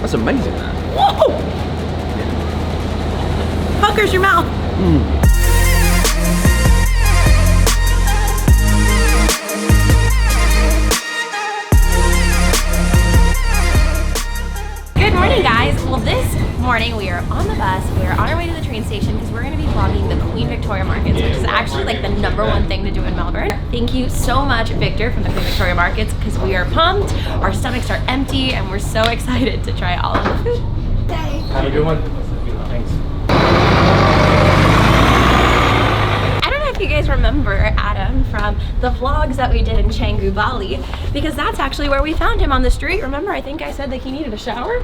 That's amazing, man. Whoa! Puckers your mouth. Good morning, guys. Well, this morning we are on the bus. We are on our way to the train station because we're going to be vlogging the Queen Victoria Markets, which is actually like the #1 thing to do in Melbourne. Thank you so much, Victor, from the Queen Victoria Markets, because we are pumped. Our stomachs are empty, and we're so excited to try all of the food. Day. Have a good one. Thanks. I don't know if you guys remember Adam from the vlogs that we did in Kangaroo, Bali, because that's actually where we found him on the street. Remember, I think I said that he needed a shower?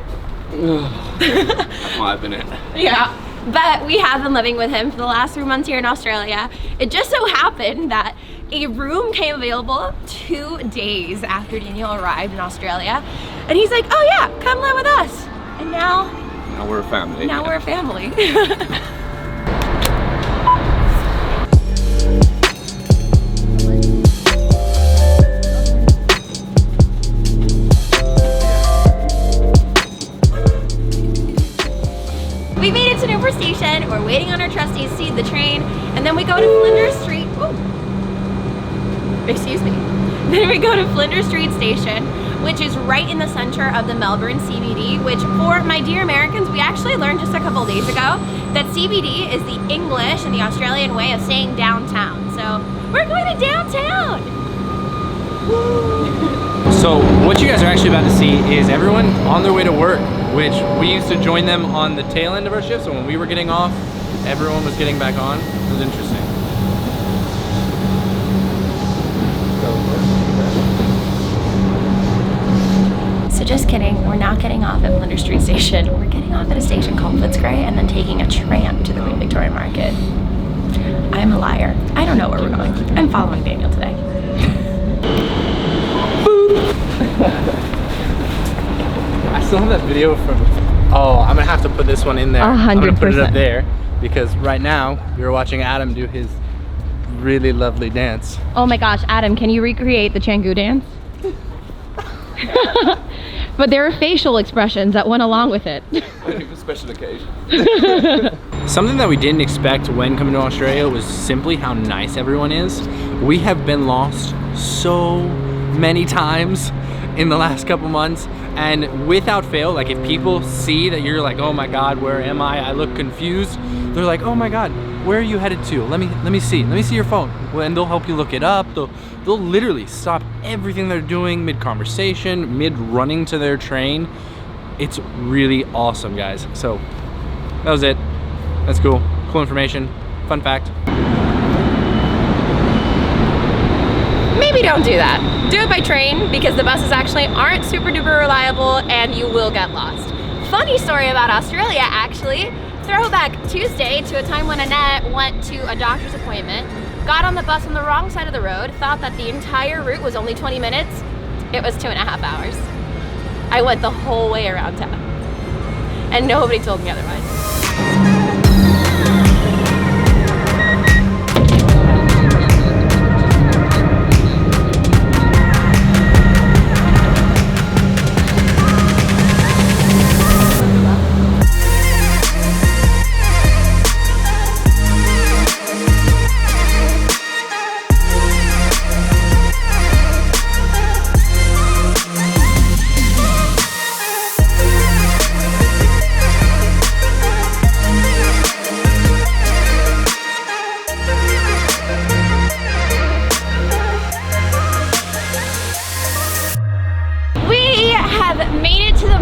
That might have been it. Yeah, but we have been living with him for the last 3 months here in Australia. It just so happened that a room came available 2 days after Daniel arrived in Australia, and he's like, oh yeah, come live with us. And now we're a family. Now we're a family. We made it to Newport Station. We're waiting on our trustees to see the train, and then we go to Flinders Street. Ooh. Excuse me. Then we go to Flinders Street Station, which is right in the center of the Melbourne CBD, which for my dear Americans, we actually learned just a couple days ago that CBD is the English and the Australian way of saying downtown. So we're going to downtown. So what you guys are actually about to see is everyone on their way to work, which we used to join them on the tail end of our shift. So when we were getting off, everyone was getting back on. It was interesting. So just kidding, we're not getting off at Flinders Street Station. We're getting off at a station called Footscray and then taking a tram to the Queen Victoria Market. I'm a liar. I don't know where we're going. I'm following Daniel today. I still have that video from, oh, I'm gonna have to put this one in there. 100%. I'm gonna put it up there because right now you're watching Adam do his really lovely dance. Oh my gosh, Adam, can you recreate the Kangaroo dance? But there are facial expressions that went along with it. Only for special occasion. Something that we didn't expect when coming to Australia was simply how nice everyone is. We have been lost so many times in the last couple months, and without fail, like if people see that you're like, oh my god, where am I look confused, they're like, oh my god, where are you headed to? Let me see your phone. Well, and they'll help you look it up. They'll literally stop everything they're doing mid conversation, mid running to their train. It's really awesome, guys. So that was it. That's cool information, fun fact. Maybe don't do that. Do it by train because the buses actually aren't super duper reliable and you will get lost. Funny story about Australia, actually. Throwback Tuesday to a time when Annette went to a doctor's appointment, got on the bus on the wrong side of the road, thought that the entire route was only 20 minutes. It was 2.5 hours. I went the whole way around town and nobody told me otherwise.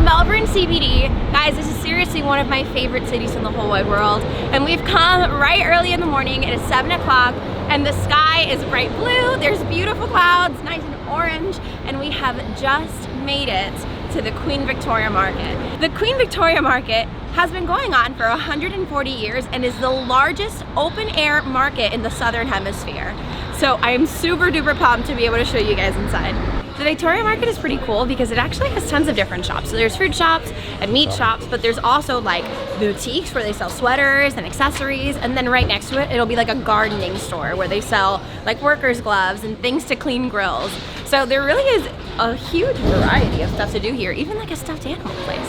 Melbourne CBD. Guys, this is seriously one of my favorite cities in the whole wide world. And we've come right early in the morning. It is 7 o'clock and the sky is bright blue. There's beautiful clouds, nice and orange. And we have just made it to the Queen Victoria Market. The Queen Victoria Market has been going on for 140 years and is the largest open air market in the Southern Hemisphere. So I'm super duper pumped to be able to show you guys inside. The Victoria Market is pretty cool because it actually has tons of different shops. So there's food shops and meat shops, but there's also like boutiques where they sell sweaters and accessories, and then right next to it, it'll be like a gardening store where they sell like workers' gloves and things to clean grills. So there really is a huge variety of stuff to do here, even like a stuffed animal place.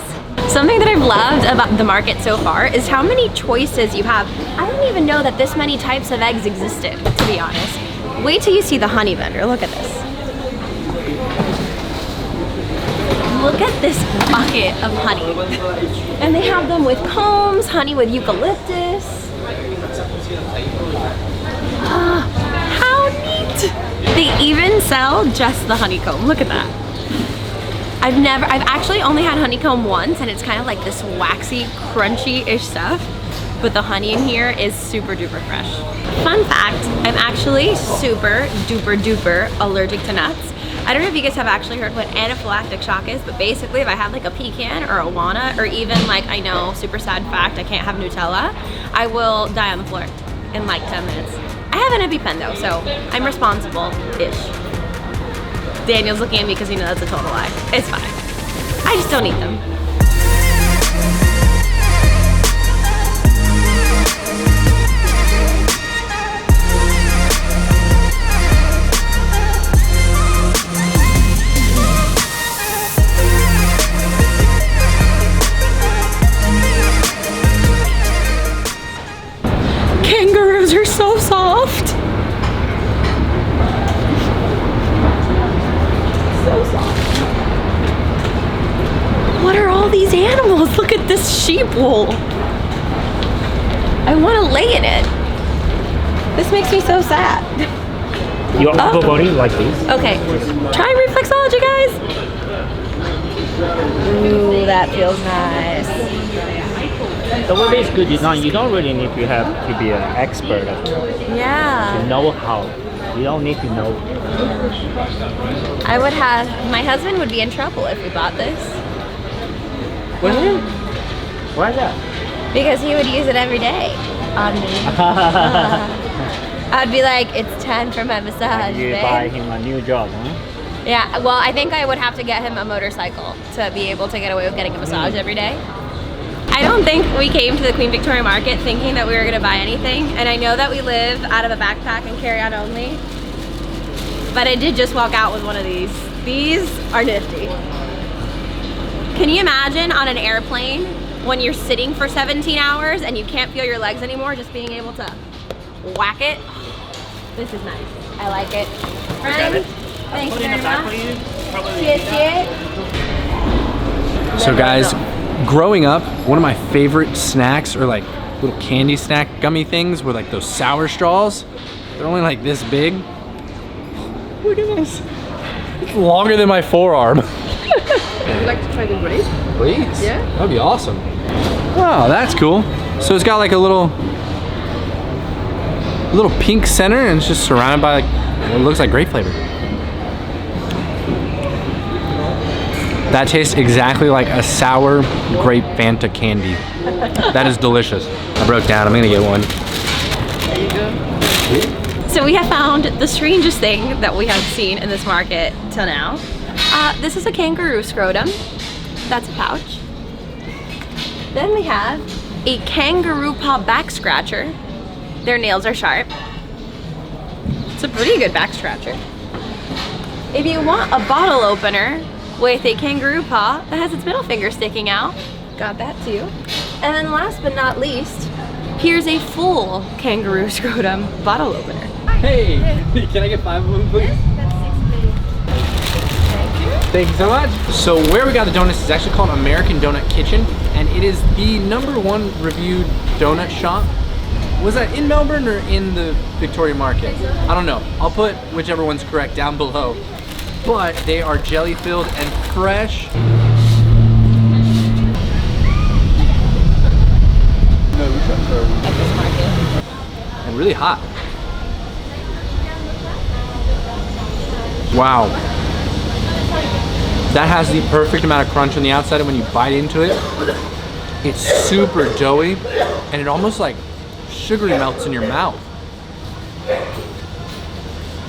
Something that I've loved about the market so far is how many choices you have. I didn't even know that this many types of eggs existed, to be honest. Wait till you see the honey vendor. Look at this. Look at this bucket of honey. And they have them with combs, honey with eucalyptus. How neat. They even sell just the honeycomb. Look at that. I've actually only had honeycomb once, and it's kind of like this waxy, crunchy-ish stuff. But the honey in here is super duper fresh. Fun fact, I'm actually super duper duper allergic to nuts. I don't know if you guys have actually heard what anaphylactic shock is, but basically if I have like a pecan or a walnut, or even like, I know, super sad fact, I can't have Nutella, I will die on the floor in like 10 minutes. I have an EpiPen though, so I'm responsible-ish. Daniel's looking at me because he knows that's a total lie. It's fine. I just don't eat them. Kangaroos are so soft. So soft. What are all these animals? Look at this sheep wool. I want to lay in it. This makes me so sad. Your upper body like this. Okay, try reflexology, guys. Ooh, that feels nice. The way it's good design, you don't really need to have to be an expert Yeah. to know how. You don't need to know. I would have, my husband would be in trouble if we bought this. Why is that? Because he would use it every day on me. I'd be like, it's time for my massage, You babe. buy him a new job, huh? Yeah, well, I think I would have to get him a motorcycle to be able to get away with getting a massage every day. I don't think we came to the Queen Victoria Market thinking that we were gonna buy anything, and I know that we live out of a backpack and carry on only, but I did just walk out with one of these. These are nifty. Can you imagine on an airplane when you're sitting for 17 hours and you can't feel your legs anymore, just being able to whack it? This is nice. I like it. Friends, thank you very much. Cheers. So guys, growing up, one of my favorite snacks, or like little candy snack gummy things, were like those sour straws. They're only like this big. Look at this. It's longer than my forearm. Would you like to try the grape? Please. Yeah? That'd be awesome. Oh, that's cool. So it's got like a little pink center, and it's just surrounded by like, it looks like grape flavor. That tastes exactly like a sour grape Fanta candy. That is delicious. I broke down, I'm gonna get one. There you go. So we have found the strangest thing that we have seen in this market till now. This is a kangaroo scrotum. That's a pouch. Then we have a kangaroo paw back scratcher. Their nails are sharp. It's a pretty good back scratcher. If you want a bottle opener with a kangaroo paw that has its middle finger sticking out, got that too. And then last but not least, here's a full kangaroo scrotum bottle opener. Hey, can I get 5 of them, please? Thank you so much. So where we got the donuts is actually called American Donut Kitchen, and it is the #1 reviewed donut shop. Was that in Melbourne or in the Victoria Market? I don't know. I'll put whichever one's correct down below. But they are jelly filled and fresh. At this market. And really hot. Wow. That has the perfect amount of crunch on the outside, and when you bite into it, it's super doughy, and it almost like sugary melts in your mouth.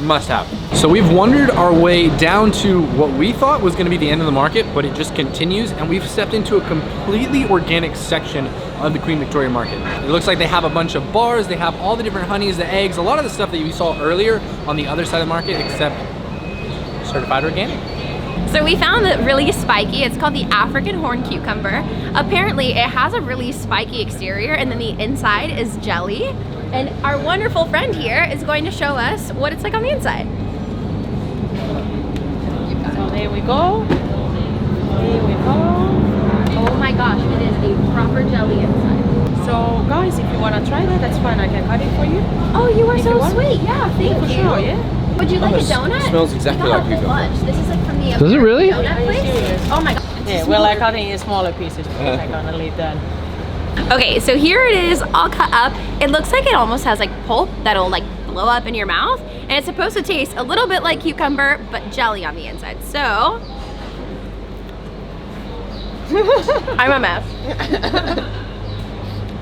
Must have. So we've wandered our way down to what we thought was gonna be the end of the market, but it just continues, and we've stepped into a completely organic section of the Queen Victoria Market. It looks like they have a bunch of bars, they have all the different honeys, the eggs, a lot of the stuff that we saw earlier on the other side of the market, except certified organic. So we found that really spiky. It's called the African horn cucumber. Apparently it has a really spiky exterior and then the inside is jelly. And our wonderful friend here is going to show us what it's like on the inside. So there we go. Here we go. Oh my gosh, it is a proper jelly inside. So guys, if you want to try that, that's fine. I can cut it for you. Oh, you are If so you want. sweet. Yeah, thank For you. sure, yeah. Would you like a donut? It smells exactly We got like a whole cucumber. bunch. This is like from the Does it really? donut place. serious? Oh my god. Yeah, well, I cut it in smaller pieces. I'm gonna leave that. Okay, so here it is all cut up. It looks like it almost has like pulp that'll like blow up in your mouth. And it's supposed to taste a little bit like cucumber, but jelly on the inside. So, I'm a mess.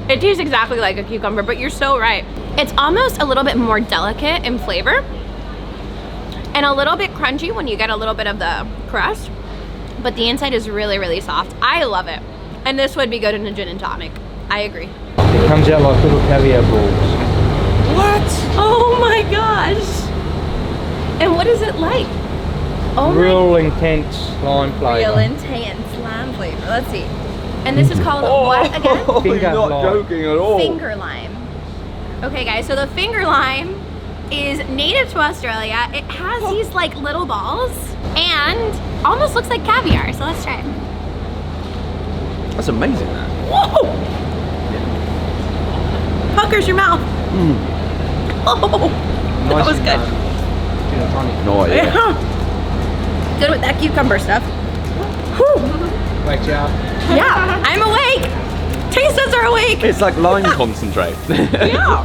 It tastes exactly like a cucumber, but you're so right. It's almost a little bit more delicate in flavor and a little bit crunchy when you get a little bit of the crust, but the inside is really, really soft. I love it. And this would be good in a gin and tonic. I agree. It comes out like little caviar balls. What? Oh my gosh. And what is it like? Oh Real intense lime my, flavour. real intense lime flavor. Let's see. And this is called what again? Finger You're not lime. joking at all. Finger lime. Okay guys, so the finger lime is native to Australia. It has these like little balls and almost looks like caviar. So let's try it. That's amazing, that. Whoa! Puckers your mouth. Oh, that was good. Gin and tonic. No idea. Yeah. Good with that cucumber stuff. Whew. Wake you up. Yeah, I'm awake. Taste us are awake. It's like lime concentrate. Yeah.